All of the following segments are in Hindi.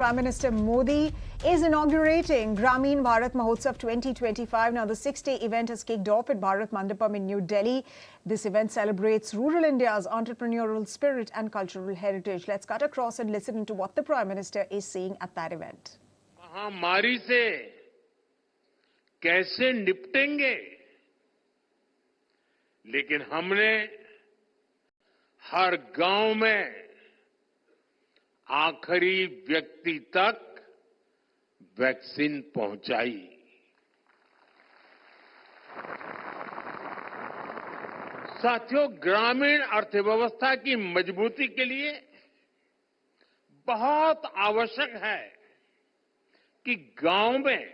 Prime Minister Modi is inaugurating Grameen Bharat Mahotsav 2025. Now, the six-day event has kicked off at Bharat Mandapam in New Delhi. This event celebrates rural India's entrepreneurial spirit and cultural heritage. Let's cut across and listen to what the Prime Minister is saying at that event. महामारी से कैसे निपटेंगे, लेकिन हमने हर गांव में आखिरी व्यक्ति तक वैक्सीन पहुंचाई। साथियों, ग्रामीण अर्थव्यवस्था की मजबूती के लिए बहुत आवश्यक है कि गांव में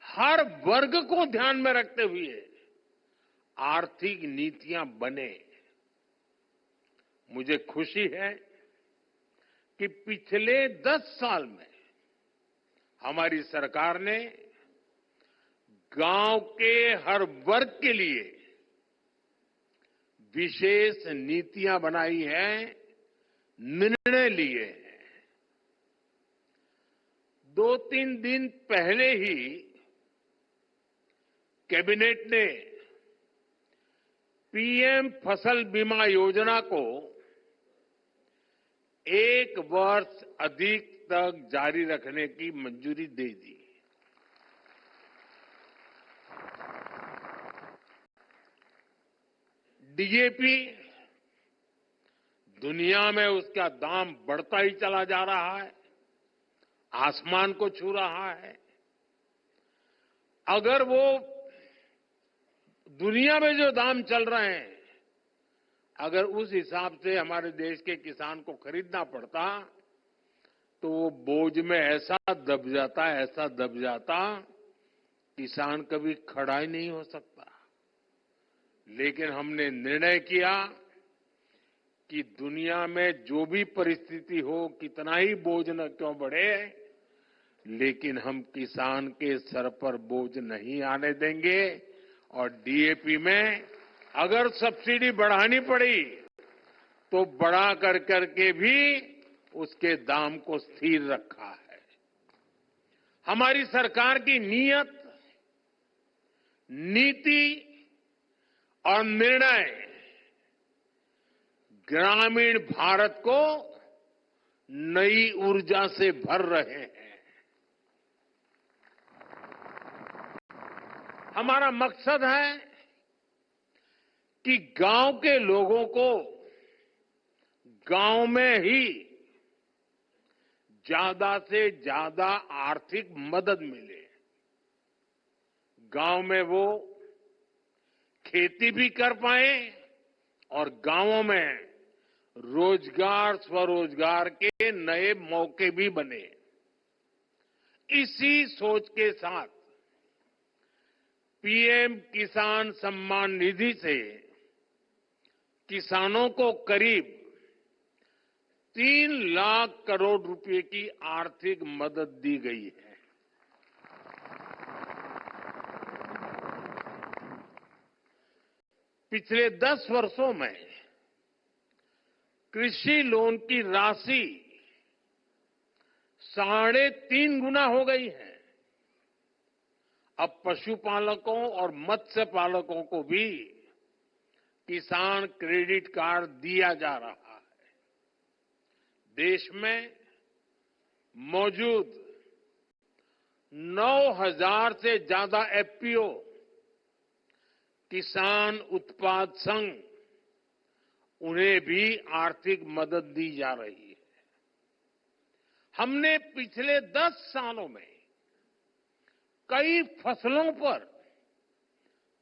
हर वर्ग को ध्यान में रखते हुए आर्थिक नीतियां बने। मुझे खुशी है कि पिछले 10 साल में हमारी सरकार ने गांव के हर वर्ग के लिए विशेष नीतियां बनाई हैं, निर्णय लिए हैं। 2-3 दिन पहले ही कैबिनेट ने पीएम फसल बीमा योजना को 1 वर्ष अधिक तक जारी रखने की मंजूरी दे दी। डीएपी दुनिया में उसका दाम बढ़ता ही चला जा रहा है, आसमान को छू रहा है। अगर वो दुनिया में जो दाम चल रहे हैं, अगर उस हिसाब से हमारे देश के किसान को खरीदना पड़ता तो वो बोझ में ऐसा दब जाता किसान कभी खड़ा ही नहीं हो सकता। लेकिन हमने निर्णय किया कि दुनिया में जो भी परिस्थिति हो, कितना ही बोझ न क्यों बढ़े, लेकिन हम किसान के सर पर बोझ नहीं आने देंगे। और डीएपी में अगर सब्सिडी बढ़ानी पड़ी तो बढ़ा करके भी उसके दाम को स्थिर रखा है। हमारी सरकार की नीयत, नीति और निर्णय ग्रामीण भारत को नई ऊर्जा से भर रहे हैं। हमारा मकसद है कि गांव के लोगों को गांव में ही ज्यादा से ज्यादा आर्थिक मदद मिले। गांव में वो खेती भी कर पाए और गांवों में रोजगार, स्वरोजगार के नए मौके भी बने। इसी सोच के साथ पीएम किसान सम्मान निधि से किसानों को करीब 3 लाख करोड़ रुपए की आर्थिक मदद दी गई है। पिछले 10 वर्षों में कृषि लोन की राशि 3.5 गुना हो गई है। अब पशुपालकों और मत्स्य पालकों को भी किसान क्रेडिट कार्ड दिया जा रहा है। देश में मौजूद 9,000 से ज्यादा एफपीओ, किसान उत्पाद संघ, उन्हें भी आर्थिक मदद दी जा रही है। हमने पिछले 10 सालों में कई फसलों पर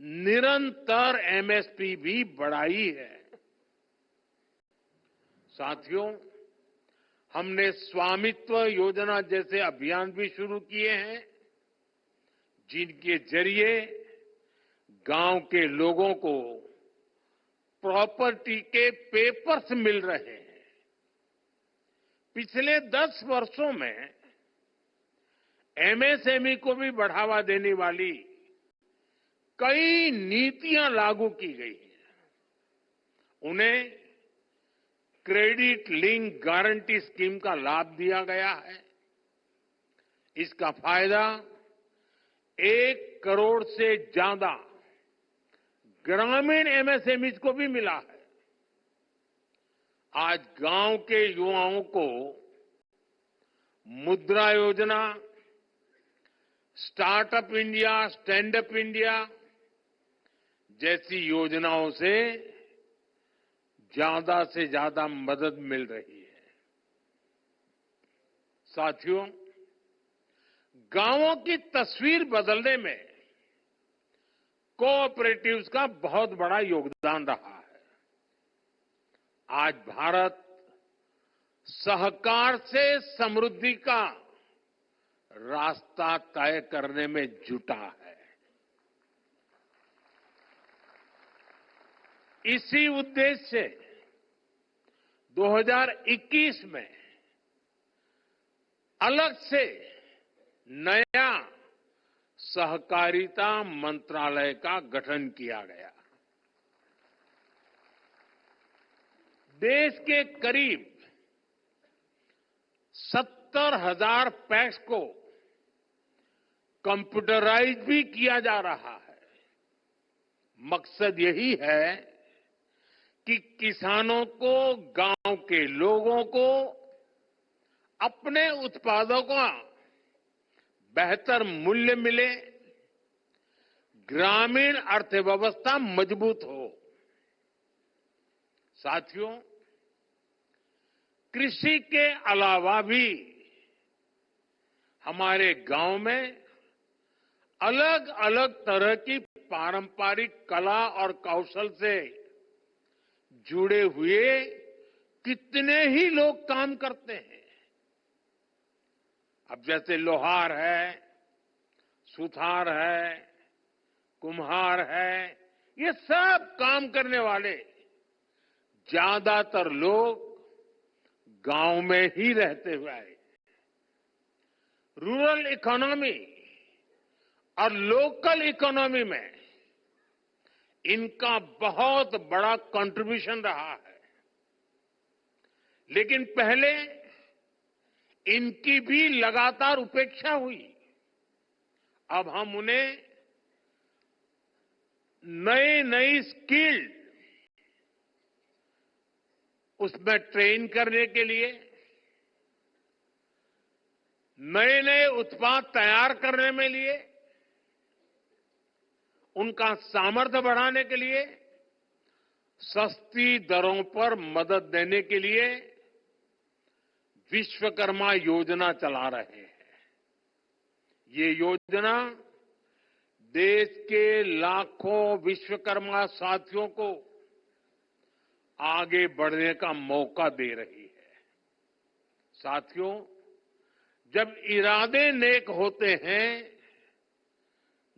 निरंतर एमएसपी भी बढ़ाई है। साथियों, हमने स्वामित्व योजना जैसे अभियान भी शुरू किए हैं, जिनके जरिए गांव के लोगों को प्रॉपर्टी के पेपर्स मिल रहे हैं। पिछले 10 वर्षों में एमएसएमई को भी बढ़ावा देने वाली कई नीतियां लागू की गई हैं। उन्हें क्रेडिट लिंक गारंटी स्कीम का लाभ दिया गया है। इसका फायदा 1 करोड़ से ज्यादा ग्रामीण एमएसएमईज को भी मिला है। आज गांव के युवाओं को मुद्रा योजना, startup India, stand up India जैसी योजनाओं से ज्यादा मदद मिल रही है। साथियों, गांवों की तस्वीर बदलने में कोऑपरेटिव्स का बहुत बड़ा योगदान रहा है। आज भारत सहकार से समृद्धि का रास्ता तय करने में जुटा है। इसी उद्देश्य से 2021 में अलग से नया सहकारिता मंत्रालय का गठन किया गया। देश के करीब 70,000 पैक्स को कंप्यूटराइज भी किया जा रहा है। मकसद यही है कि किसानों को, गांव के लोगों को अपने उत्पादों का बेहतर मूल्य मिले, ग्रामीण अर्थव्यवस्था मजबूत हो। साथियों, कृषि के अलावा भी हमारे गांव में अलग अलग तरह की पारंपरिक कला और कौशल से जुड़े हुए कितने ही लोग काम करते हैं। अब जैसे लोहार है, सुथार है, कुम्हार है, ये सब काम करने वाले ज्यादातर लोग गांव में ही रहते हुए आए। रूरल इकोनॉमी और लोकल इकोनॉमी में इनका बहुत बड़ा कंट्रीब्यूशन रहा है। लेकिन पहले इनकी भी लगातार उपेक्षा हुई। अब हम उन्हें नई स्किल उसमें ट्रेन करने के लिए, नए उत्पाद तैयार करने में लिए, उनका सामर्थ्य बढ़ाने के लिए, सस्ती दरों पर मदद देने के लिए विश्वकर्मा योजना चला रहे हैं। ये योजना देश के लाखों विश्वकर्मा साथियों को आगे बढ़ने का मौका दे रही है। साथियों, जब इरादे नेक होते हैं,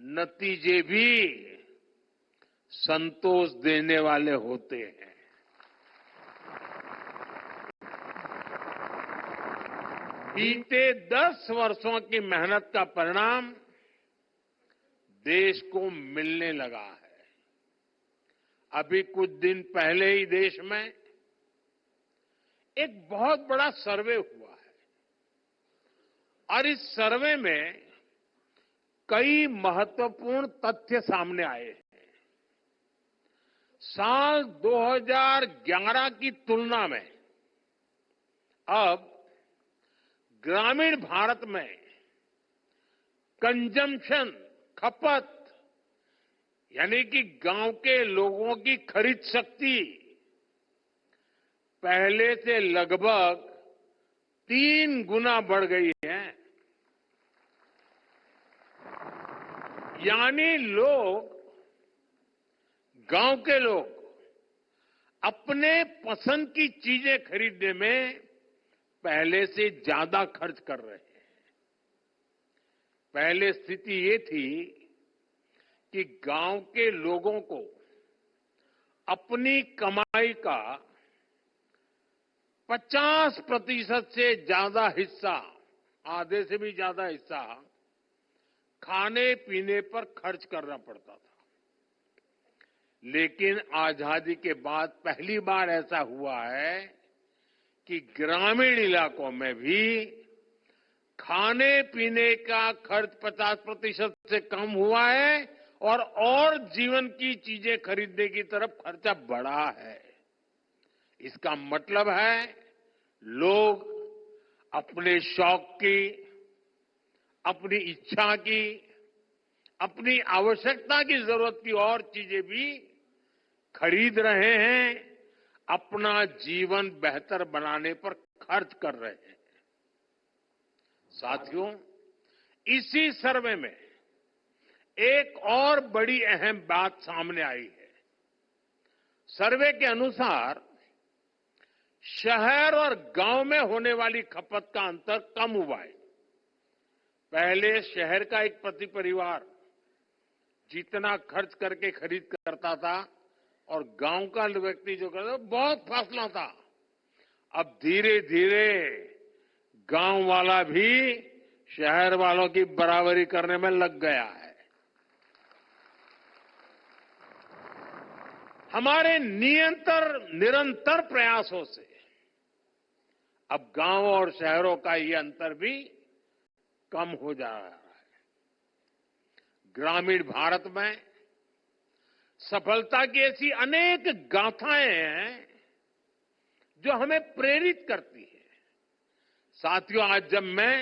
नतीजे भी संतोष देने वाले होते हैं। बीते 10 वर्षों की मेहनत का परिणाम देश को मिलने लगा है। अभी कुछ दिन पहले ही देश में एक बहुत बड़ा सर्वे हुआ है और इस सर्वे में कई महत्वपूर्ण तथ्य सामने आए हैं। साल 2011 की तुलना में अब ग्रामीण भारत में कंजम्पशन, खपत, यानी कि गांव के लोगों की खरीद शक्ति पहले से लगभग 3 गुना बढ़ गई है। यानी गांव के लोग अपने पसंद की चीजें खरीदने में पहले से ज्यादा खर्च कर रहे हैं। पहले स्थिति ये थी कि गांव के लोगों को अपनी कमाई का 50% से ज्यादा हिस्सा, आधे से भी ज्यादा हिस्सा खाने पीने पर खर्च करना पड़ता था। लेकिन आजादी के बाद पहली बार ऐसा हुआ है कि ग्रामीण इलाकों में भी खाने पीने का खर्च 50% से कम हुआ है और जीवन की चीजें खरीदने की तरफ खर्चा बढ़ा है। इसका मतलब है लोग अपने शौक की, अपनी इच्छा की, अपनी आवश्यकता की जरूरत की और चीजें भी खरीद रहे हैं, अपना जीवन बेहतर बनाने पर खर्च कर रहे हैं। साथियों, इसी सर्वे में एक और बड़ी अहम बात सामने आई है। सर्वे के अनुसार शहर और गांव में होने वाली खपत का अंतर कम हुआ है। पहले शहर का एक प्रति परिवार जितना खर्च करके खरीद करता था और गांव का व्यक्ति जो करता था, बहुत फासला था। अब धीरे धीरे गांव वाला भी शहर वालों की बराबरी करने में लग गया है। हमारे निरंतर प्रयासों से अब गांव और शहरों का ये अंतर भी कम हो जा रहा है। ग्रामीण भारत में सफलता की ऐसी अनेक गाथाएं हैं जो हमें प्रेरित करती है। साथियों, आज जब मैं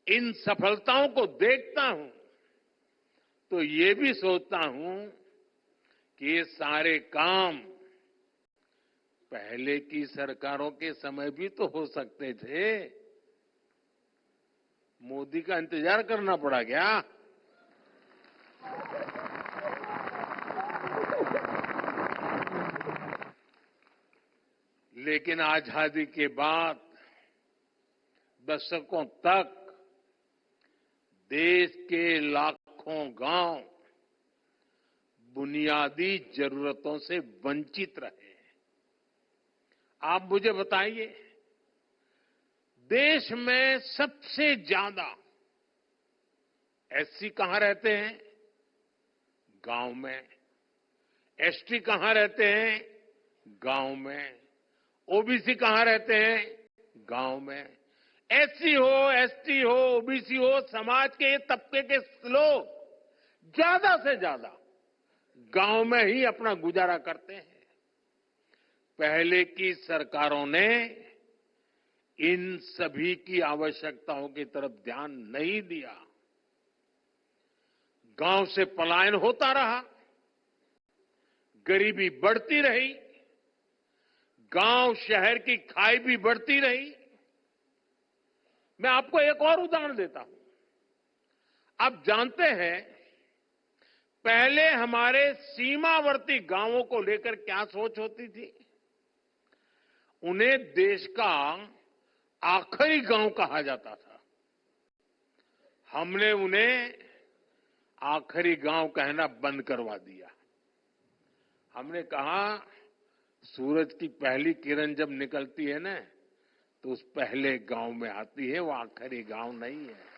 इन सफलताओं को देखता हूं तो ये भी सोचता हूं कि ये सारे काम पहले की सरकारों के समय भी तो हो सकते थे। मोदी का इंतजार करना पड़ा क्या? लेकिन आजादी के बाद दशकों तक देश के लाखों गांव बुनियादी जरूरतों से वंचित रहे। आप मुझे बताइए, देश में सबसे ज्यादा एससी कहां रहते हैं? गांव में। एसटी कहां रहते हैं? गांव में। ओबीसी कहां रहते हैं? गांव में। एससी हो, एसटी हो, ओबीसी हो, समाज के तबके के लोग ज्यादा से ज्यादा गांव में ही अपना गुजारा करते हैं। पहले की सरकारों ने इन सभी की आवश्यकताओं की तरफ ध्यान नहीं दिया। गांव से पलायन होता रहा, गरीबी बढ़ती रही, गांव शहर की खाई भी बढ़ती रही। मैं आपको एक और उदाहरण देता हूं। आप जानते हैं, पहले हमारे सीमावर्ती गांवों को लेकर क्या सोच होती थी? उन्हें देश का आखिरी गांव कहा जाता था। हमने उन्हें आखिरी गांव कहना बंद करवा दिया। हमने कहा, सूरज की पहली किरण जब निकलती है ना, तो उस पहले गांव में आती है, वो आखिरी गांव नहीं है।